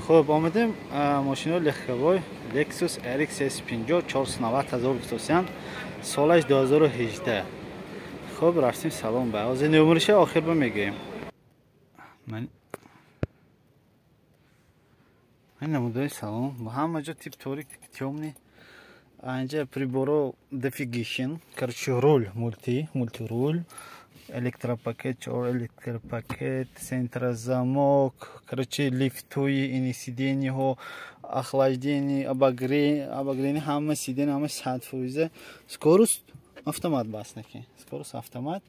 خب آمدیم ماشین لخکوی لکسوس RX S50 490,000 تومان سالش 2018. خب رفتیم سلام به از نمرش آخر میگیم. من نمودای سلام با همه جا тип توری темный. اینجا прибору дофигищен. Короче руль multi руль. Электропакет, электропакет, центрозамок, короче лифтуи, ини сиденье, охлаждение, обогрение, хамма сиденье, хамма садфуизе. Скорость автомат баснаки. Скорость автомат.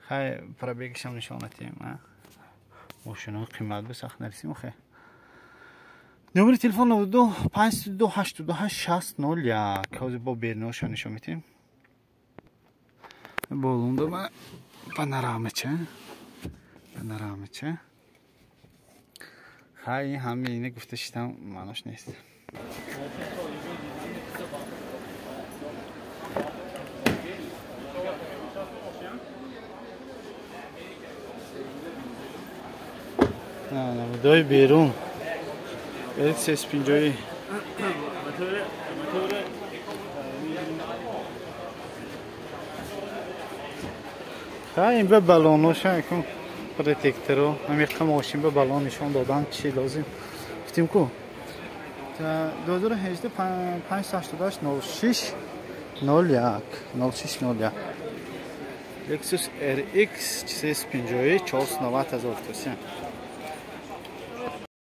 Хай пробегишам нишонатим, а? Машина қимат бисах нарисим хай. Номер телефон 92 52 82 601. Каузи бо берношо нишон метим. Болунда ма панорамача. Хай ҳаме ина гуфта шидам маънош нест. Намудои берун. RX S50. این به بالونوشن کن پروتکترو همین ماشین به بالون نشون دادن چی لازم گفتیم کو تا 2018 588 06 01 06 01 Lexus RX 490,000 تومان